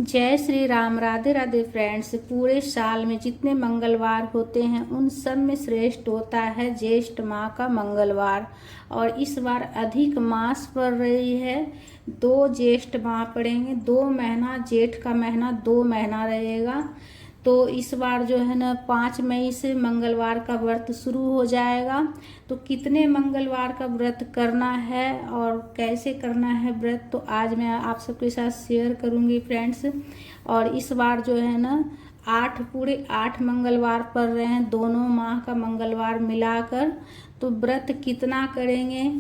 जय श्री राम। राधे राधे फ्रेंड्स। पूरे साल में जितने मंगलवार होते हैं उन सब में श्रेष्ठ होता है ज्येष्ठ माह का मंगलवार। और इस बार अधिक मास पड़ रही है, 2 ज्येष्ठ माह पड़ेंगे। 2 महीना, जेठ का महीना 2 महीना रहेगा। तो इस बार जो है ना 5 मई से मंगलवार का व्रत शुरू हो जाएगा। तो कितने मंगलवार का व्रत करना है और कैसे करना है व्रत, तो आज मैं आप सबके साथ शेयर करूंगी फ्रेंड्स। और इस बार जो है ना 8 मंगलवार पड़ रहे हैं, दोनों माह का मंगलवार मिलाकर। तो व्रत कितना करेंगे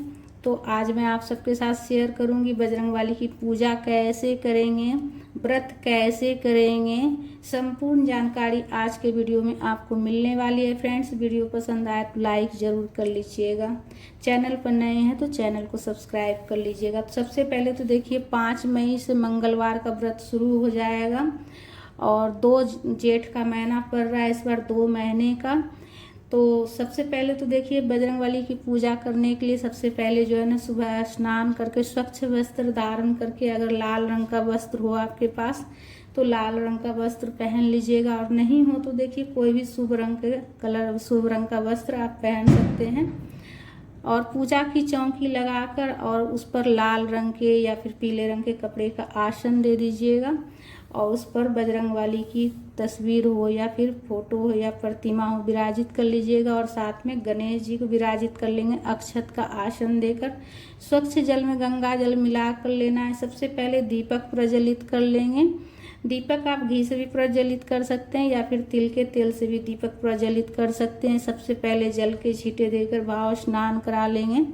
तो आज मैं आप सबके साथ शेयर करूंगी। बजरंगबली की पूजा कैसे करेंगे, व्रत कैसे करेंगे, संपूर्ण जानकारी आज के वीडियो में आपको मिलने वाली है फ्रेंड्स। वीडियो पसंद आए तो लाइक ज़रूर कर लीजिएगा। चैनल पर नए हैं तो चैनल को सब्सक्राइब कर लीजिएगा। तो सबसे पहले तो देखिए 5 मई से मंगलवार का व्रत शुरू हो जाएगा। और 2 जेठ का महीना पड़ रहा है इस बार, 2 महीने का। तो सबसे पहले तो देखिए बजरंगबली की पूजा करने के लिए सबसे पहले जो है ना सुबह स्नान करके स्वच्छ वस्त्र धारण करके, अगर लाल रंग का वस्त्र हो आपके पास तो लाल रंग का वस्त्र पहन लीजिएगा। और नहीं हो तो देखिए कोई भी शुभ रंग के कलर, शुभ रंग का वस्त्र आप पहन सकते हैं। और पूजा की चौकी लगाकर और उस पर लाल रंग के या फिर पीले रंग के कपड़े का आसन दे दीजिएगा। और उस पर बजरंगबली की तस्वीर हो या फिर फोटो हो या प्रतिमा हो विराजित कर लीजिएगा। और साथ में गणेश जी को विराजित कर लेंगे अक्षत का आसन देकर। स्वच्छ जल में गंगा जल मिला कर लेना है। सबसे पहले दीपक प्रज्वलित कर लेंगे। दीपक आप घी से भी प्रज्वलित कर सकते हैं या फिर तिल के तेल से भी दीपक प्रज्वलित कर सकते हैं। सबसे पहले जल के छींटे देकर भाव स्नान करा लेंगे।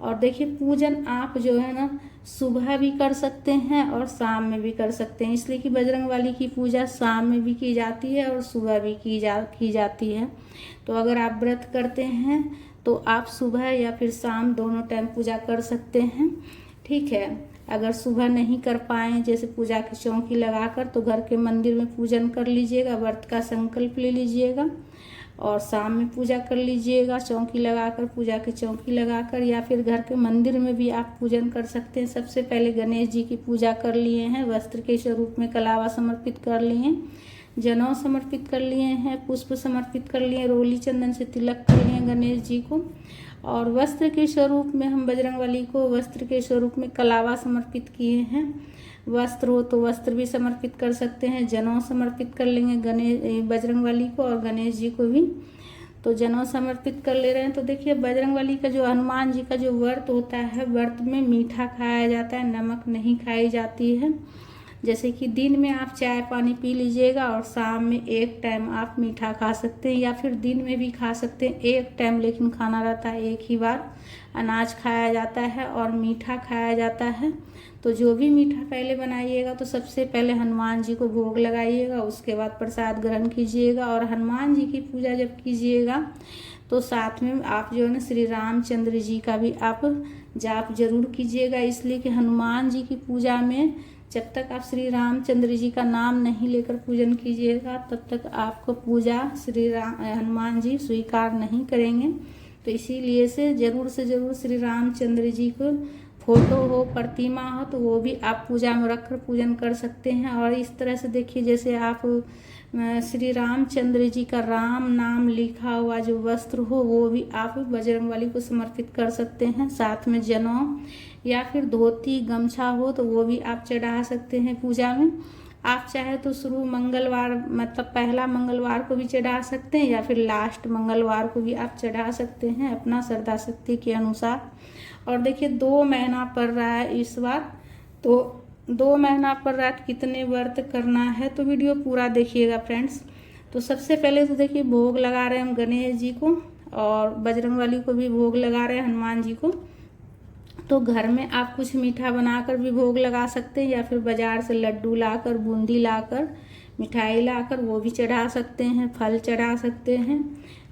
और देखिए पूजन आप जो है ना सुबह भी कर सकते हैं और शाम में भी कर सकते हैं, इसलिए कि बजरंगबली की पूजा शाम में भी की जाती है और सुबह भी की जाती है। तो अगर आप व्रत करते हैं तो आप सुबह या फिर शाम दोनों टाइम पूजा कर सकते हैं, ठीक है। अगर सुबह नहीं कर पाएँ जैसे पूजा की चौकी लगाकर, तो घर के मंदिर में पूजन कर लीजिएगा, व्रत का संकल्प ले लीजिएगा और शाम में पूजा कर लीजिएगा चौकी लगाकर, पूजा की चौकी लगाकर। या फिर घर के मंदिर में भी आप पूजन कर सकते हैं। सबसे पहले गणेश जी की पूजा कर लिए हैं, वस्त्र के स्वरूप में कलावा समर्पित कर लिए, जनेऊ समर्पित कर लिए हैं, पुष्प समर्पित कर लिए, रोली चंदन से तिलक कर लिए गणेश जी को। और वस्त्र के स्वरूप में हम बजरंगबली को वस्त्र के स्वरूप में कलावा समर्पित किए हैं। वस्त्र हो तो वस्त्र भी समर्पित कर सकते हैं, जनेऊ समर्पित कर लेंगे बजरंगबली को और गणेश जी को भी। तो जनेऊ समर्पित कर ले रहे हैं। तो देखिए बजरंगबली का जो हनुमान जी का जो व्रत होता है, व्रत में मीठा खाया जाता है, नमक नहीं खाई जाती है। जैसे कि दिन में आप चाय पानी पी लीजिएगा और शाम में एक टाइम आप मीठा खा सकते हैं, या फिर दिन में भी खा सकते हैं एक टाइम, लेकिन खाना रहता है एक ही बार। अनाज खाया जाता है और मीठा खाया जाता है। तो जो भी मीठा पहले बनाइएगा तो सबसे पहले हनुमान जी को भोग लगाइएगा, उसके बाद प्रसाद ग्रहण कीजिएगा। और हनुमान जी की पूजा जब कीजिएगा तो साथ में आप जो है ना श्री रामचंद्र जी का भी आप जाप जरूर कीजिएगा, इसलिए कि हनुमान जी की पूजा में जब तक आप श्री रामचंद्र जी का नाम नहीं लेकर पूजन कीजिएगा तब तक आपको पूजा हनुमान जी स्वीकार नहीं करेंगे। तो इसीलिए से ज़रूर श्री रामचंद्र जी को फोटो हो, प्रतिमा हो तो वो भी आप पूजा में रखकर पूजन कर सकते हैं। और इस तरह से देखिए जैसे आप श्री रामचंद्र जी का राम नाम लिखा हुआ जो वस्त्र हो वो भी आप बजरंगबली को समर्पित कर सकते हैं। साथ में जनेऊ या फिर धोती गमछा हो तो वो भी आप चढ़ा सकते हैं पूजा में। आप चाहे तो शुरू मंगलवार मतलब पहला मंगलवार को भी चढ़ा सकते हैं या फिर लास्ट मंगलवार को भी आप चढ़ा सकते हैं अपना श्रद्धा शक्ति के अनुसार। और देखिए 2 महीना पड़ रहा है इस बार, तो 2 महीना पड़ रहा है कितने व्रत करना है तो वीडियो पूरा देखिएगा फ्रेंड्स। तो सबसे पहले तो देखिए भोग लगा रहे हैं हम गणेश जी को और बजरंगबली को भी भोग लगा रहे हैं, हनुमान जी को। तो घर में आप कुछ मीठा बनाकर भी भोग लगा सकते हैं या फिर बाजार से लड्डू लाकर, बूंदी लाकर, मिठाई लाकर वो भी चढ़ा सकते हैं, फल चढ़ा सकते हैं।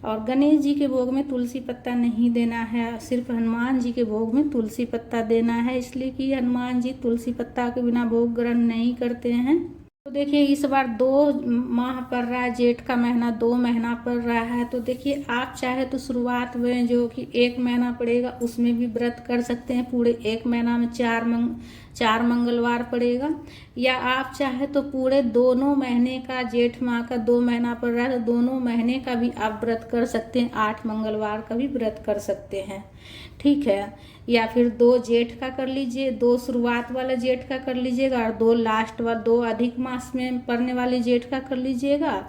और गणेश जी के भोग में तुलसी पत्ता नहीं देना है, सिर्फ हनुमान जी के भोग में तुलसी पत्ता देना है, इसलिए कि हनुमान जी तुलसी पत्ता के बिना भोग ग्रहण नहीं करते हैं। तो देखिए इस बार 2 माह पड़ रहा है, जेठ का महीना 2 महीना पड़ रहा है। तो देखिए आप चाहे तो शुरुआत में जो कि 1 महीना पड़ेगा उसमें भी व्रत कर सकते हैं। पूरे 1 महीना में 4 मंगलवार पड़ेगा। या आप चाहे तो पूरे दोनों महीने का, जेठ माह का 2 महीना पड़ रहा है तो दोनों महीने का भी आप व्रत कर सकते हैं, 8 मंगलवार का भी व्रत कर सकते हैं, ठीक है। या फिर 2 जेठ का कर लीजिए, 2 शुरुआत वाला जेठ का कर लीजिएगा और 2 लास्ट वाला, 2 अधिक मास में पड़ने वाले जेठ का कर लीजिएगा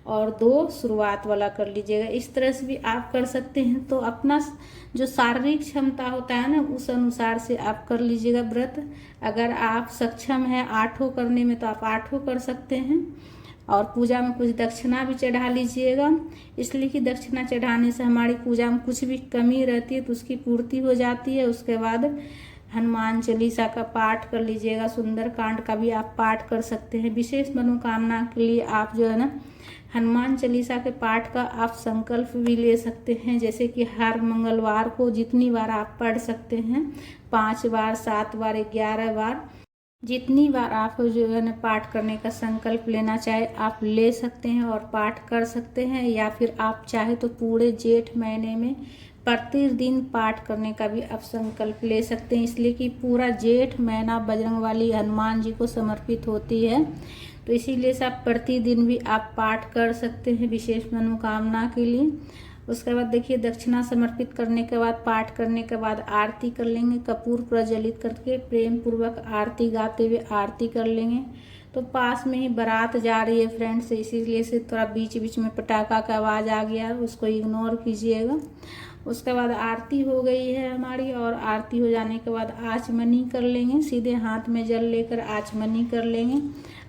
और 2 शुरुआत वाला कर लीजिएगा। इस तरह से भी आप कर सकते हैं। तो अपना जो शारीरिक क्षमता होता है ना, उस अनुसार से आप कर लीजिएगा व्रत। अगर आप सक्षम हैं 8 करने में तो आप 8 कर सकते हैं। और पूजा में कुछ दक्षिणा भी चढ़ा लीजिएगा, इसलिए कि दक्षिणा चढ़ाने से हमारी पूजा में कुछ भी कमी रहती है तो उसकी पूर्ति हो जाती है। उसके बाद हनुमान चालीसा का पाठ कर लीजिएगा, सुंदरकांड का भी आप पाठ कर सकते हैं। विशेष मनोकामना के लिए आप जो है ना हनुमान चालीसा के पाठ का आप संकल्प भी ले सकते हैं, जैसे कि हर मंगलवार को जितनी बार आप पढ़ सकते हैं, 5 बार, 7 बार, 11 बार, जितनी बार आप जो है ना पाठ करने का संकल्प लेना चाहे आप ले सकते हैं और पाठ कर सकते हैं। या फिर आप चाहे तो पूरे जेठ महीने में प्रतिदिन पाठ करने का भी आप संकल्प ले सकते हैं, इसलिए कि पूरा जेठ महीना बजरंगबली हनुमान जी को समर्पित होती है। तो इसीलिए से आप प्रतिदिन भी आप पाठ कर सकते हैं विशेष मनोकामना के लिए। उसके बाद देखिए, दक्षिणा समर्पित करने के बाद, पाठ करने के बाद आरती कर लेंगे, कपूर प्रज्वलित करके प्रेम पूर्वक आरती गाते हुए आरती कर लेंगे। तो पास में ही बारात जा रही है फ्रेंड्स, इसीलिए से थोड़ा बीच बीच में पटाखा का आवाज़ आ गया, उसको इग्नोर कीजिएगा। उसके बाद आरती हो गई है हमारी, और आरती हो जाने के बाद आचमनी कर लेंगे, सीधे हाथ में जल लेकर आचमनी कर लेंगे।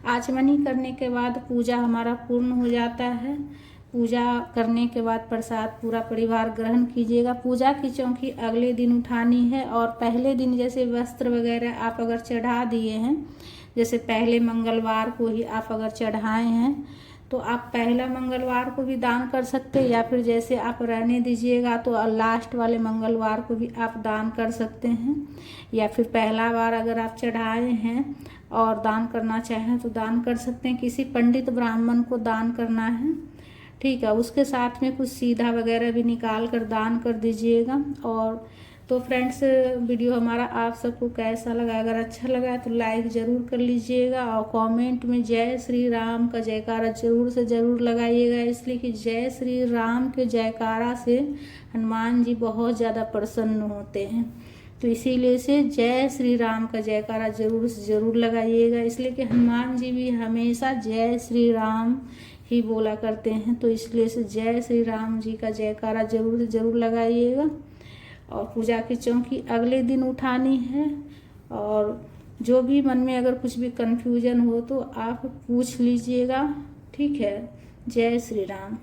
आचमनी करने के बाद पूजा हमारा पूर्ण हो जाता है। पूजा करने के बाद प्रसाद पूरा परिवार ग्रहण कीजिएगा। पूजा की चौकी अगले दिन उठानी है, और पहले दिन जैसे वस्त्र वगैरह आप अगर चढ़ा दिए हैं, जैसे पहले मंगलवार को ही आप अगर चढ़ाए हैं तो आप पहला मंगलवार को भी दान कर सकते हैं, या फिर जैसे आप रहने दीजिएगा तो लास्ट वाले मंगलवार को भी आप दान कर सकते हैं। या फिर पहला बार अगर आप चढ़ाए हैं और दान करना चाहें तो दान कर सकते हैं। किसी पंडित ब्राह्मण को दान करना है, ठीक है, उसके साथ में कुछ सीधा वगैरह भी निकाल कर दान कर दीजिएगा। और तो फ्रेंड्स, वीडियो हमारा आप सबको कैसा लगा? अगर अच्छा लगा तो लाइक ज़रूर कर लीजिएगा, और कमेंट में जय श्री राम का जयकारा ज़रूर से ज़रूर लगाइएगा, इसलिए कि जय श्री राम के जयकारा से हनुमान जी बहुत ज़्यादा प्रसन्न होते हैं। तो इसीलिए से जय श्री राम का जयकारा ज़रूर से ज़रूर लगाइएगा, इसलिए कि हनुमान जी भी हमेशा जय श्री राम ही बोला करते हैं। तो इसलिए से जय श्री राम जी का जयकारा ज़रूर से ज़रूर लगाइएगा। और पूजा की चौकी अगले दिन उठानी है, और जो भी मन में अगर कुछ भी कन्फ्यूजन हो तो आप पूछ लीजिएगा, ठीक है। जय श्री राम।